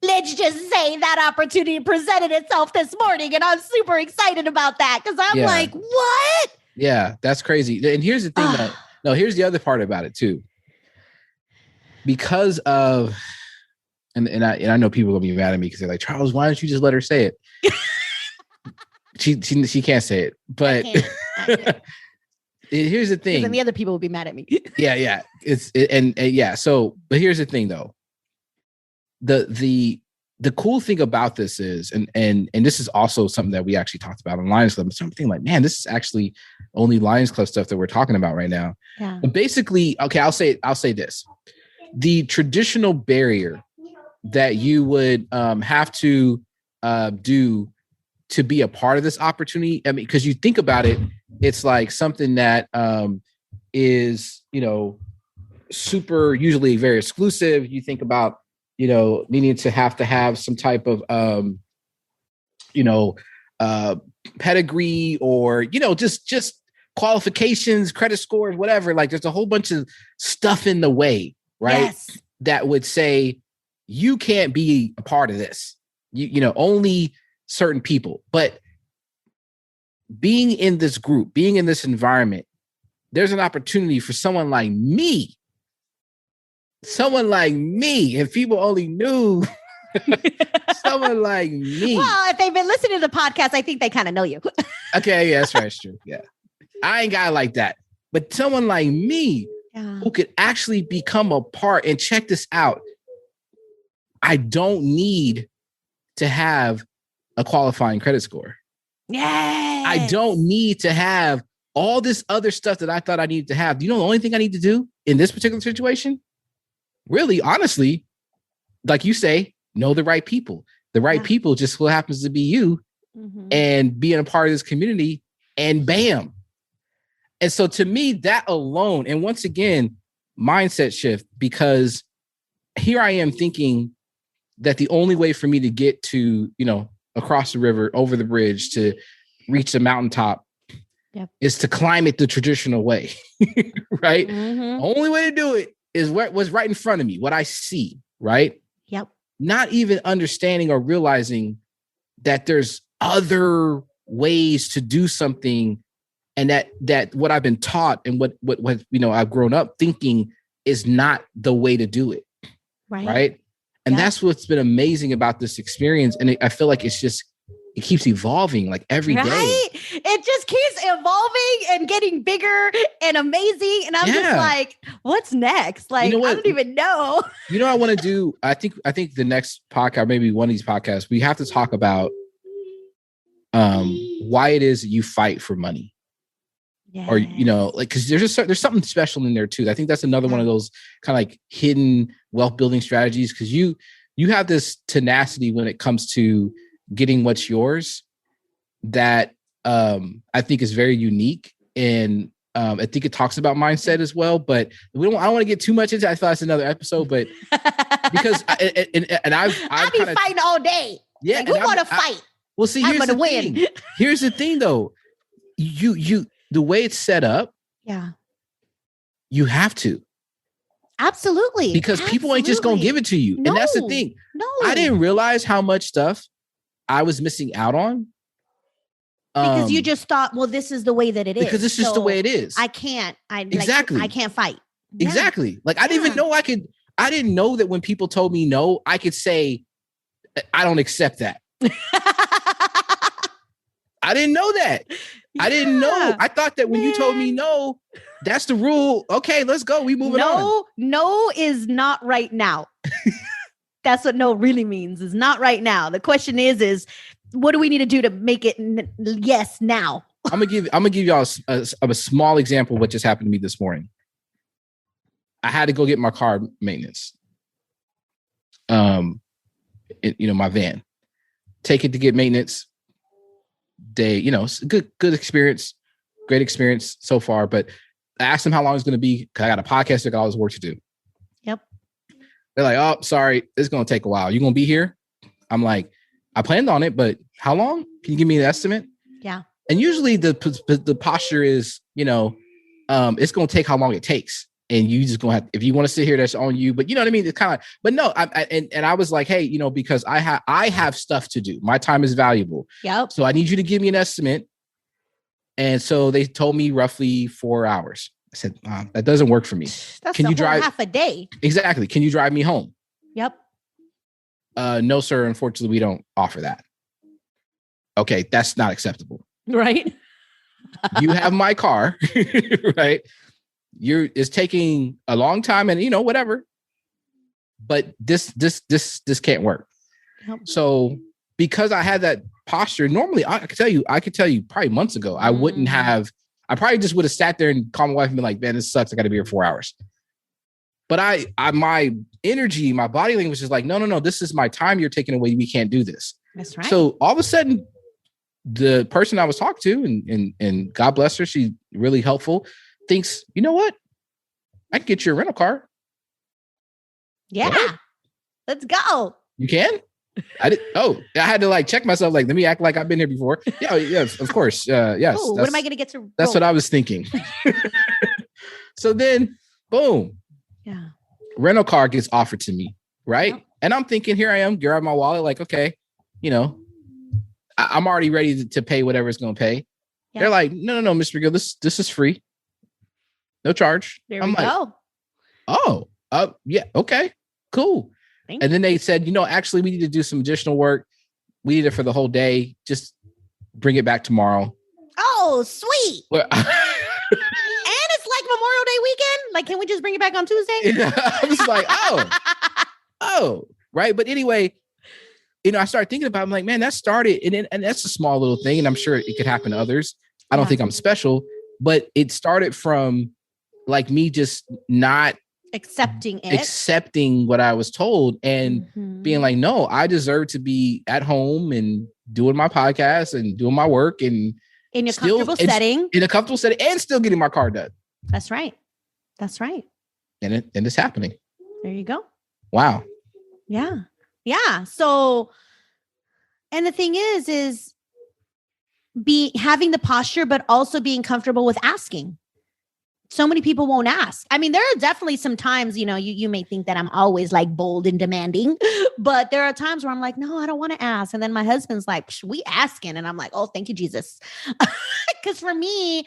let's just say that opportunity presented itself this morning, and I'm super excited about that because I'm like, what? Yeah, that's crazy. And here's the thing, though. No, here's the other part about it too. Because of, and I know people are gonna be mad at me because they're like, Charles, why don't you just let her say it? She can't say it, but here's the thing. And the other people will be mad at me. Yeah. So, but here's the thing, though. The cool thing about this is, and this is also something that we actually talked about on Lions Club. Something like, man, this is actually only Lions Club stuff that we're talking about right now. Yeah. But basically, okay, I'll say this: the traditional barrier that you would have to do to be a part of this opportunity. I mean, because you think about it, it's like something that is, super usually very exclusive. You think about, needing to have some type of, pedigree or, just qualifications, credit scores, whatever. Like there's a whole bunch of stuff in the way, right? Yes. That would say you can't be a part of this. Only certain people. But being in this group, being in this environment, there's an opportunity for someone like me. If people only knew someone like me. Well, if they've been listening to the podcast, I think they kind of know you. Okay, yeah, that's right. It's true. Yeah. I ain't got it like that. But someone like me who could actually become a part, and check this out. I don't need to have a qualifying credit score. Yes. I don't need to have all this other stuff that I thought I needed to have. Do you know the only thing I need to do in this particular situation? Really, honestly, like you say, know the right people. The right people just what happens to be you and being a part of this community, and bam. And so to me, that alone, and once again, mindset shift, because here I am thinking that the only way for me to get to, across the river, over the bridge, to reach the mountaintop is to climb it the traditional way, right? Only way to do it is what's right in front of me, what I see, right? Yep. Not even understanding or realizing that there's other ways to do something, and that what I've been taught and what I've grown up thinking is not the way to do it. Right. And that's what's been amazing about this experience. And I feel like it keeps evolving like every day. It just keeps evolving and getting bigger and amazing. And I'm just like, what's next? Like, I don't even know. You know what I want to do? I think the next podcast, maybe one of these podcasts, we have to talk about why it is that you fight for money. Yeah. Or, like, because there's something special in there too. I think that's another one of those kind of like hidden wealth building strategies, because you have this tenacity when it comes to getting what's yours that I think is very unique. And I think it talks about mindset as well, but I don't want to get too much into it. I thought it's another episode, but because I'll be fighting all day. Yeah. Like, who want to fight? Well, see, here's the thing. Here's the thing though. You the way it's set up. Yeah. You have to. Absolutely. Because people ain't just going to give it to you. No, and that's the thing. No. I didn't realize how much stuff I was missing out on. Because you just thought, well, this is the way that it is. Because it's just the way it is. I can't. Exactly. I can't fight. Exactly. Like, I didn't even know I didn't know that when people told me no, I could say, I don't accept that. I didn't know that. I didn't know. I thought that when you told me no, that's the rule. Okay, let's go. We moving on. No is not right now. That's what no really means, is not right now. The question is what do we need to do to make it yes now? I'm gonna give y'all a small example of what just happened to me this morning. I had to go get my car maintenance. My van. Take it to get maintenance. Good experience, great experience so far. But I asked them how long it's going to be, because I got a podcast, I got all this work to do. Yep. They're like, oh, sorry, it's going to take a while. You going to be here? I'm like, I planned on it, but how long? Can you give me an estimate? Yeah. And usually the posture is, it's going to take how long it takes. And you just going to have, if you want to sit here, that's on you. But you know what I mean? It's kind of, but no, I was like, hey, because I have stuff to do. My time is valuable. Yep. So I need you to give me an estimate. And so they told me roughly 4 hours. I said, that doesn't work for me. That's Can you drive half a day? Exactly. Can you drive me home? Yep. No, sir. Unfortunately, we don't offer that. Okay. That's not acceptable. Right. You have my car, right? It's taking a long time and whatever, but this can't work. Yep. So because I had that posture, normally I could tell you probably months ago, I probably just would have sat there and called my wife and been like, man, this sucks. I got to be here 4 hours. But my energy, my body language is like, no, this is my time you're taking away. We can't do this. That's right. So all of a sudden, the person I was talking to, and God bless her, she's really helpful, thinks, you know what? I can get you a rental car. Yeah. What? Let's go. You can? I had to check myself. Let me act like I've been here before. Yeah, yes, of course. Yes. Ooh, what am I going to get to? That's what I was thinking. So then, boom. Yeah. Rental car gets offered to me, right? Yep. And I'm thinking, here I am, grab my wallet, okay, I'm already ready to pay whatever it's going to pay. Yep. They're like, no, Mr. Gill, this is free. No charge. There we go. Oh, yeah. Okay, cool. And then they said, actually, we need to do some additional work. We need it for the whole day. Just bring it back tomorrow. Oh, sweet. And it's like Memorial Day weekend. Can we just bring it back on Tuesday? I was like, oh, right. But anyway, I started thinking about it. I'm like, man, that started, and that's a small little thing. And I'm sure it could happen to others. I don't think I'm special, but it started from me just not accepting what I was told and being like, no, I deserve to be at home and doing my podcast and doing my work and in a comfortable setting and still getting my car done. That's right. And it's happening. There you go. Wow. Yeah. Yeah. So, and the thing is having the posture, but also being comfortable with asking. So many people won't ask. I mean, there are definitely some times, you may think that I'm always bold and demanding, but there are times where I'm like, no, I don't want to ask. And then my husband's like, we asking. And I'm like, oh, thank you, Jesus. Because for me,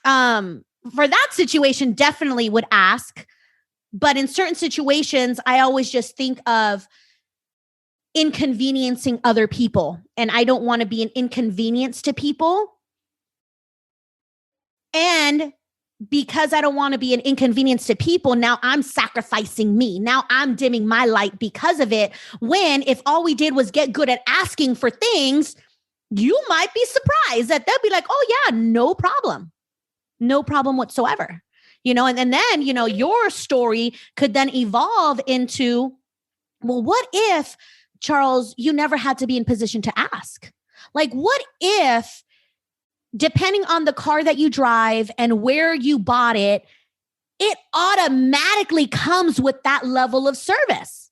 for that situation, definitely would ask. But in certain situations, I always just think of inconveniencing other people. And I don't want to be an inconvenience to people. And because I don't want to be an inconvenience to people, now I'm sacrificing me. Now I'm dimming my light because of it. When if all we did was get good at asking for things, you might be surprised that they'll be like, oh yeah, no problem. No problem whatsoever. And then, your story could then evolve into, well, what if, Charles, you never had to be in position to ask? Like, what if, depending on the car that you drive and where you bought it, it automatically comes with that level of service?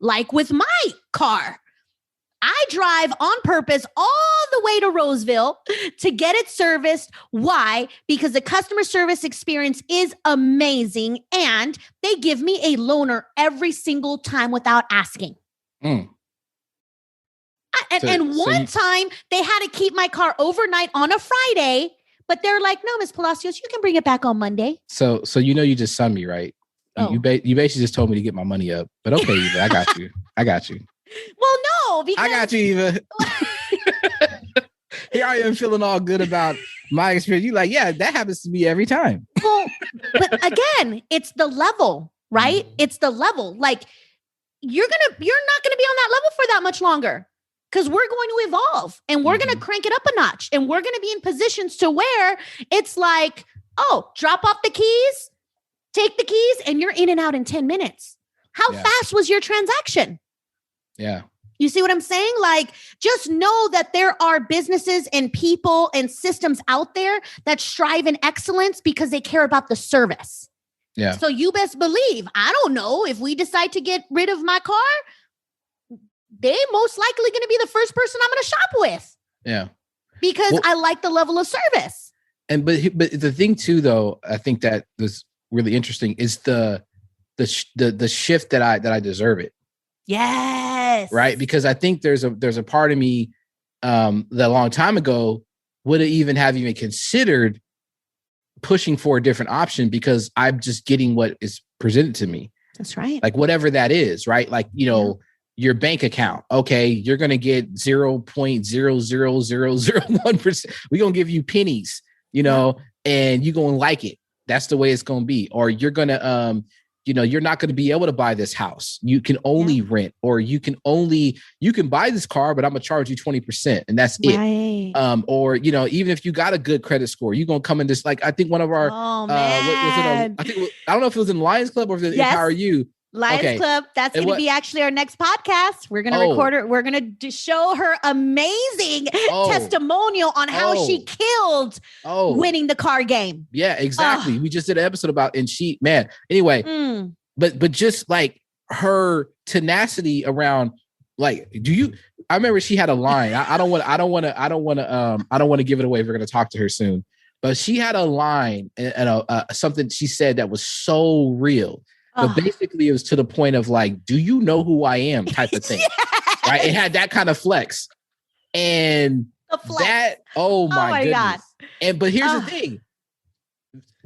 Like with my car, I drive on purpose all the way to Roseville to get it serviced. Why? Because the customer service experience is amazing and they give me a loaner every single time without asking. And one time they had to keep my car overnight on a Friday, but they're like, no, Miss Palacios, you can bring it back on Monday. So you just summed me, right? Oh. You basically just told me to get my money up, but okay, Eva, I got you. I got you. Well, no, because I got you, Eva. Here I am feeling all good about my experience. You like, yeah, that happens to me every time. Well, but again, it's the level, right? It's the level. Like you're not gonna be on that level for that much longer. Because we're going to evolve and we're going to crank it up a notch and we're going to be in positions to where it's like, oh, drop off the keys, take the keys, and you're in and out in 10 minutes. How fast was your transaction? Yeah. You see what I'm saying? Like, just know that there are businesses and people and systems out there that strive in excellence because they care about the service. Yeah. So you best believe, I don't know, if we decide to get rid of my car, they most likely going to be the first person I'm going to shop with. Yeah. Because I like the level of service. And but the thing too, though, I think that was really interesting is the shift that I deserve it. Yes. Right. Because I think there's a part of me that a long time ago would have even considered pushing for a different option because I'm just getting what is presented to me. That's right. Like whatever that is, right? Like, your bank account. Okay, you're going to get 0.00001%. We're going to give you pennies, and you're going to like it. That's the way it's going to be. Or you're going to, you're not going to be able to buy this house. You can only rent, or you can buy this car, but I'm going to charge you 20% and that's it. Or, even if you got a good credit score, you're going to come in this, like, I think one of our, I don't know if it was in Lions Club or if it was EmpowerYou. Lions Club. That's going to be actually our next podcast. We're going to record her. We're going to show her amazing testimonial on how she killed winning the car game. Yeah, exactly. We just did an episode about, and she, man, anyway, but just like her tenacity around, like, I remember she had a line. I don't want to give it away. We're going to talk to her soon, but she had a line and something she said that was so real. But basically, it was to the point of like, do you know who I am type of thing, right? It had that kind of flex. And that, oh my goodness. God. But here's the thing.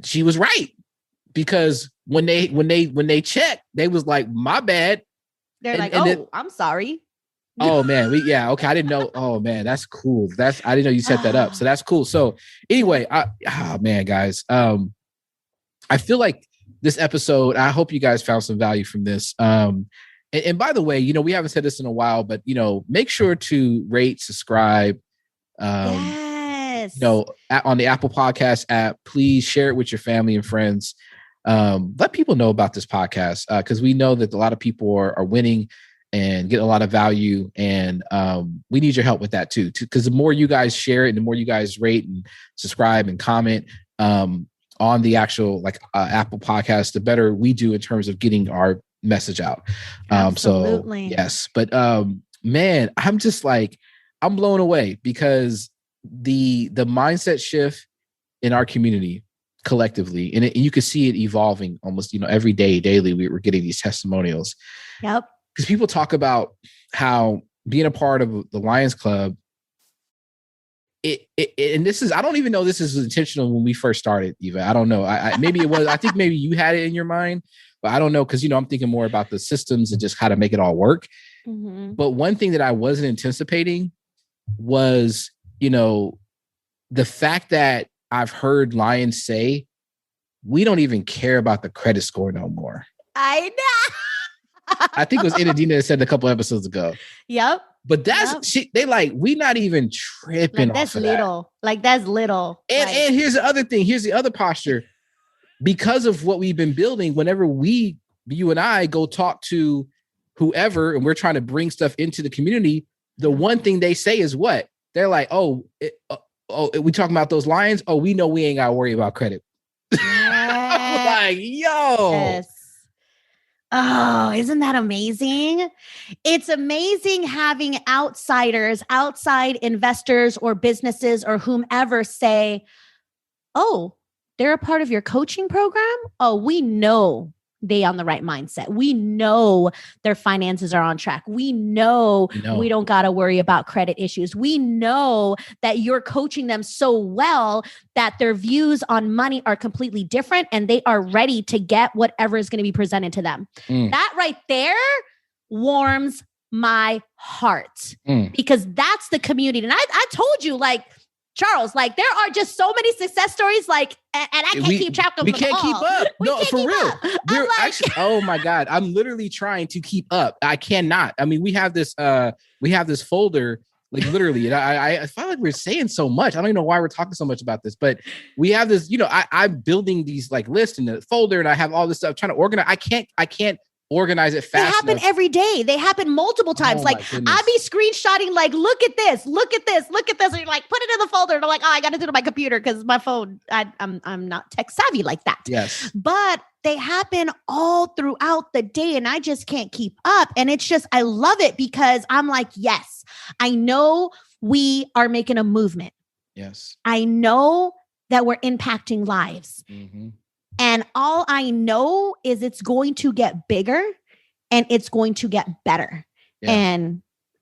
She was right. Because when they checked, they was like, my bad. They're I'm sorry. Oh man. Okay. I didn't know. Oh man, that's cool. I didn't know you set that up. So that's cool. So anyway, man, guys, I feel like this episode, I hope you guys found some value from this. And by the way, we haven't said this in a while, but make sure to rate, subscribe. Yes. On the Apple Podcast app, please share it with your family and friends. Let people know about this podcast because we know that a lot of people are winning and get a lot of value, and we need your help with that too. Because the more you guys share it, and the more you guys rate and subscribe and comment on the actual Apple Podcast, the better we do in terms of getting our message out. Absolutely. So yes, but man, I'm just like, I'm blown away because the mindset shift in our community collectively, and you can see it evolving almost, every day, daily, we're getting these testimonials. Yep. Because people talk about how being a part of the Lions Club, and this is, I don't even know this is intentional when we first started, Eva. I don't know. Maybe it was, I think maybe you had it in your mind, but I don't know. Cause I'm thinking more about the systems and just how to make it all work. Mm-hmm. But one thing that I wasn't anticipating was, the fact that I've heard Lions say, we don't even care about the credit score no more. I know. I think it was Inadina that said a couple episodes ago. Yep. But they like, we not even tripping like that's off of little. That. Like that's little. And here's the other thing. Here's the other posture. Because of what we've been building, whenever you and I go talk to whoever, and we're trying to bring stuff into the community, the one thing they say is what? They're like, we talking about those Lions? Oh, we know we ain't got to worry about credit. Yeah. Like, yo. Yes. Oh, isn't that amazing? It's amazing having outside investors or businesses or whomever say, oh, they're a part of your coaching program. Oh, we know they on the right mindset. We know their finances are on track. We know we don't got to worry about credit issues. We know that you're coaching them so well that their views on money are completely different and they are ready to get whatever is going to be presented to them. That right there warms my heart because that's the community. And I told you, like, Charles, like there are just so many success stories, like, and I can't keep track of them all. We can't keep up. No, for real. We're actually, oh my God, I'm literally trying to keep up. I cannot. I mean, we have this folder, like literally, and I felt like we're saying so much. I don't even know why we're talking so much about this, but we have this, I'm building these like lists in the folder, and I have all this stuff trying to organize. I can't organize it fast. They happen enough. every day. They happen multiple times. Oh, like I'd be screenshotting, like, look at this. And you're like, put it in the folder. And I'm like, oh, I got to do it on my computer because my phone, I'm not tech savvy like that. Yes. But they happen all throughout the day and I just can't keep up. And it's just, I love it because I'm like, yes, I know we are making a movement. Yes. I know that we're impacting lives. Mm-hmm. And all I know is it's going to get bigger and it's going to get better. Yeah. And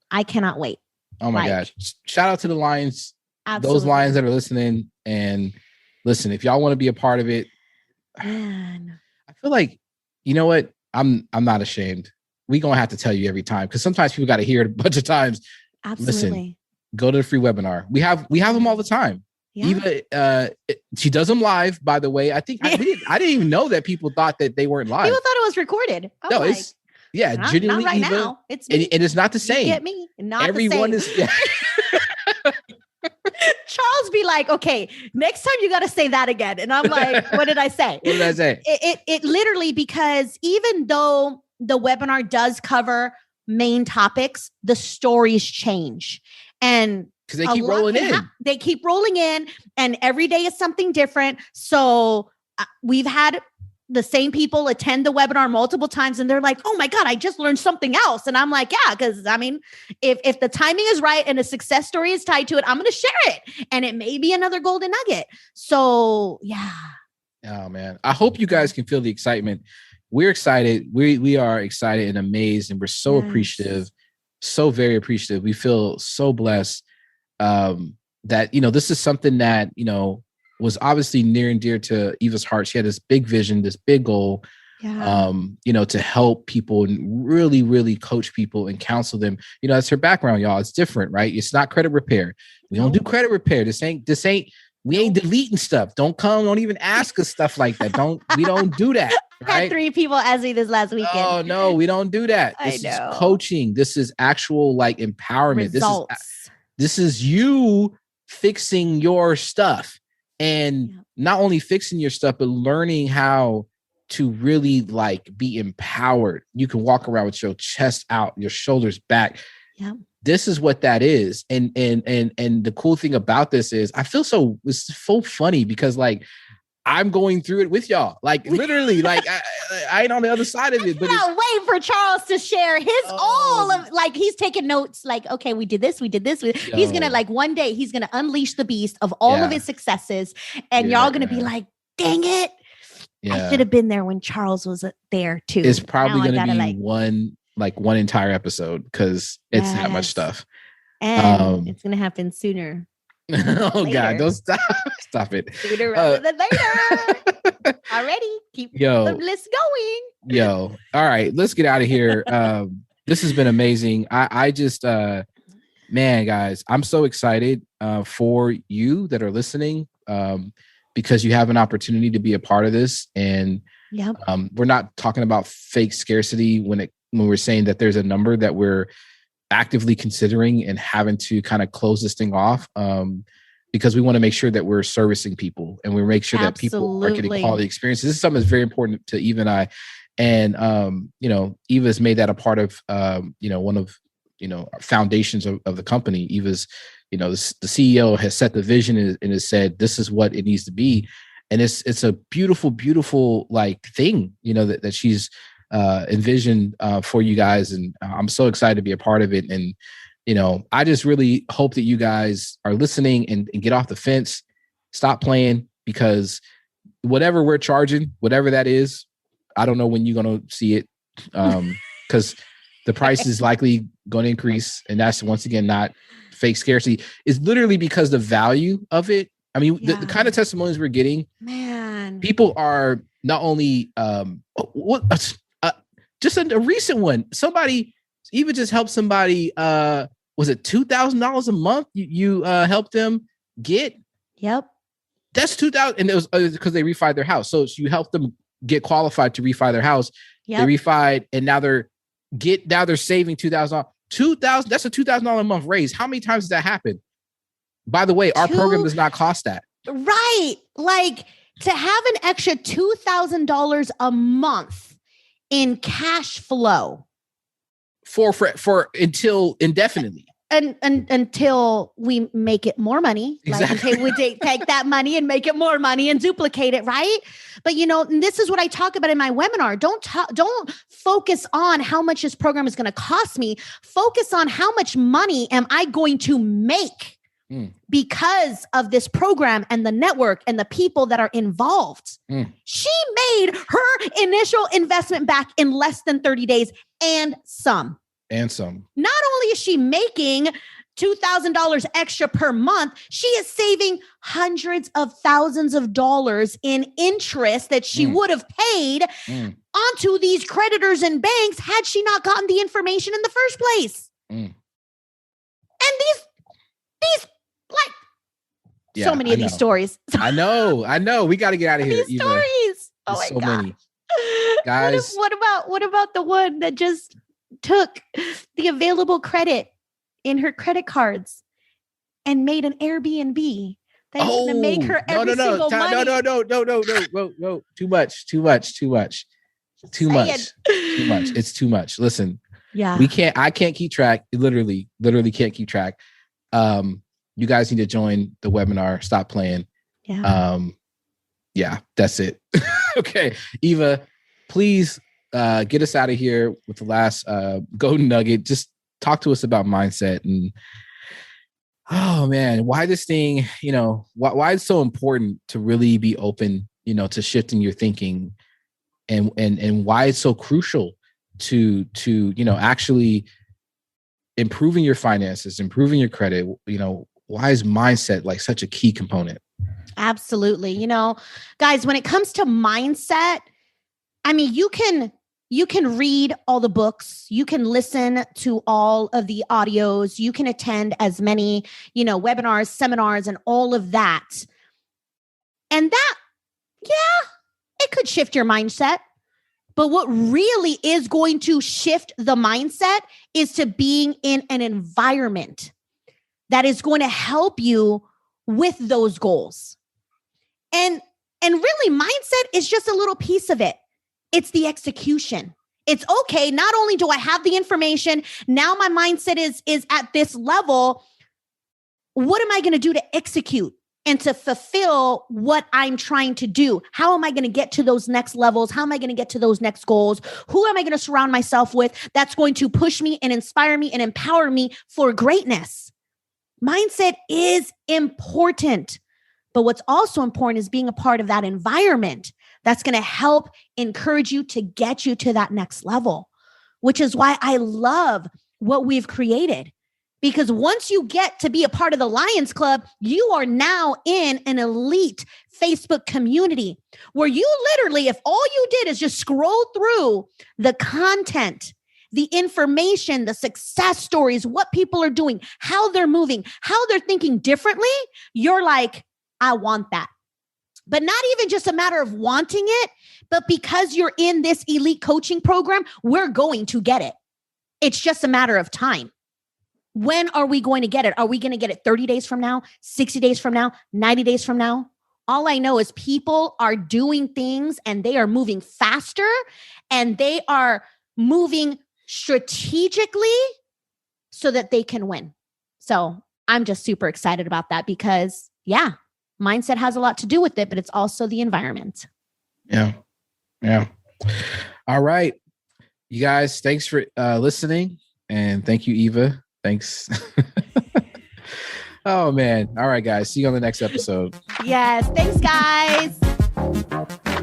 I cannot wait. Oh my gosh. Shout out to the Lions, absolutely. Those Lions that are listening. And listen, if y'all want to be a part of it, man. I feel like, you know what? I'm not ashamed. We're going to have to tell you every time because sometimes people got to hear it a bunch of times. Absolutely. Listen, go to the free webinar. We have them all the time. Yeah. Eva, she does them live, by the way. I think I didn't even know that people thought that they weren't live. People thought it was recorded. No, like, it's genuinely not right Eva. Now. It's me. And it's not the same. You get me? Not everyone the same. is. Charles be like, okay, next time you got to say that again. And I'm like, what did I say? What did I say? It literally, because even though the webinar does cover main topics, the stories change. And because they keep rolling in. They keep rolling in and every day is something different. So we've had the same people attend the webinar multiple times and they're like, oh my God, I just learned something else. And I'm like, yeah, because I mean, if the timing is right and a success story is tied to it, I'm going to share it. And it may be another golden nugget. So yeah. Oh man. I hope you guys can feel the excitement. We're excited. We are excited and amazed. And we're so appreciative, so very appreciative. We feel so blessed. That, this is something that, was obviously near and dear to Eva's heart. She had this big vision, this big goal, to help people and really, really coach people and counsel them. That's her background, y'all. It's different, right? It's not credit repair. We don't do credit repair. We ain't deleting stuff. Don't even ask us stuff like that. We don't do that. Right? Had 3 people ask me this last weekend. Oh no, we don't do that. This is coaching. This is actual like empowerment. Results. This is you fixing your stuff and not only fixing your stuff, but learning how to really like be empowered. You can walk around with your chest out, your shoulders back. Yeah. This is what that is. And the cool thing about this is it's so funny because like I'm going through it with y'all. Like literally, like I ain't on the other side of it. But I'm waiting for Charles to share his all of like he's taking notes. Like, okay, we did this. He's gonna like one day he's gonna unleash the beast of all of his successes, and y'all gonna be like, dang it. Yeah. I should have been there when Charles was there too. It's probably gonna be one entire episode because it's that much stuff. And it's gonna happen sooner. Oh God, don't stop it. Sooner rather than later. Already keep Yo. the list going. Yo. All right, let's get out of here. This has been amazing. I just man, guys, I'm so excited for you that are listening, because you have an opportunity to be a part of this. And we're not talking about fake scarcity when we're saying that there's a number that we're actively considering and having to kind of close this thing off, because we want to make sure that we're servicing people and we make sure that people are getting quality experiences. This is something that's very important to Eva and I. And, Eva's made that a part of, one of, foundations of the company. Eva's, the CEO has set the vision and has said, this is what it needs to be. And it's a beautiful, beautiful like thing, that she's envisioned for you guys. And I'm so excited to be a part of it. And, I just really hope that you guys are listening and get off the fence, stop playing, because whatever we're charging, whatever that is, I don't know when you're going to see it, because the price is likely going to increase. And that's, once again, not fake scarcity. It's literally because the value of it. I mean, the kind of testimonies we're getting, man, people are not only just a recent one. Somebody even just helped somebody. Was it $2,000 a month? You helped them get. Yep, that's $2,000, and it was because they refied their house. So you helped them get qualified to refi their house. Yep. They refied, and now they're saving $2,000. $2,000. That's a $2,000 a month raise. How many times does that happen? By the way, our program does not cost that. Right. Like, to have an extra $2,000 a month in cash flow for until indefinitely. And until we make it more money. Exactly. Like, we take that money and make it more money and duplicate it, right? But and this is what I talk about in my webinar. Don't focus on how much this program is going to cost me. Focus on how much money am I going to make because of this program and the network and the people that are involved. She made her initial investment back in less than 30 days and some. Not only is she making $2,000 extra per month, she is saving hundreds of thousands of dollars in interest that she would have paid onto these creditors and banks had she not gotten the information in the first place. And these like so many of these stories. I know. We got to get out of here. These stories. Oh my God. Many. Guys. What about the one that just took the available credit in her credit cards and made an Airbnb that is going to make her every single money. No. Too much. It's too much. Listen, I can't keep track. Literally can't keep track. You guys need to join the webinar. Stop playing. That's it. Okay. Eva, please get us out of here with the last golden nugget. Just talk to us about mindset and, oh man, why this thing, why it's so important to really be open, to shifting your thinking, and why it's so crucial to actually improving your finances, improving your credit. Why is mindset like such a key component? Absolutely. Guys, when it comes to mindset, I mean, you can read all the books, you can listen to all of the audios, you can attend as many, webinars, seminars, and all of that. And that, it could shift your mindset. But what really is going to shift the mindset is to being in an environment that is going to help you with those goals. And really, mindset is just a little piece of it. It's the execution. It's okay. Not only do I have the information, now my mindset is at this level. What am I going to do to execute and to fulfill what I'm trying to do? How am I going to get to those next levels? How am I going to get to those next goals? Who am I going to surround myself with that's going to push me and inspire me and empower me for greatness? Mindset is important. But what's also important is being a part of that environment that's going to help encourage you to get you to that next level, which is why I love what we've created, Because once you get to be a part of the Lions Club, you are now in an elite Facebook community where you literally, if all you did is just scroll through the content, the information, the success stories, what people are doing, how they're moving, how they're thinking differently, you're like, I want that. But not even just a matter of wanting it, but because you're in this elite coaching program, we're going to get it. It's just a matter of time. When are we going to get it? Are we going to get it 30 days from now, 60 days from now, 90 days from now? All I know is people are doing things and they are moving faster and they are moving strategically so that they can win. So I'm just super excited about that because, yeah, mindset has a lot to do with it, but it's also the environment. Yeah. Yeah. All right. You guys, thanks for listening. And thank you, Eva. Thanks. Oh, man. All right, guys. See you on the next episode. Yes. Thanks, guys.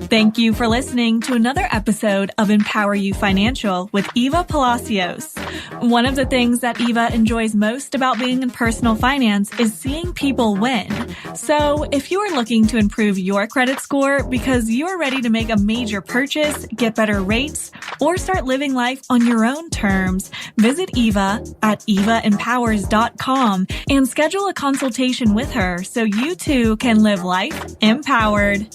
Thank you for listening to another episode of Empower You Financial with Eva Palacios. One of the things that Eva enjoys most about being in personal finance is seeing people win. So if you are looking to improve your credit score because you're ready to make a major purchase, get better rates, or start living life on your own terms, visit Eva at evaempowers.com and schedule a consultation with her so you too can live life empowered.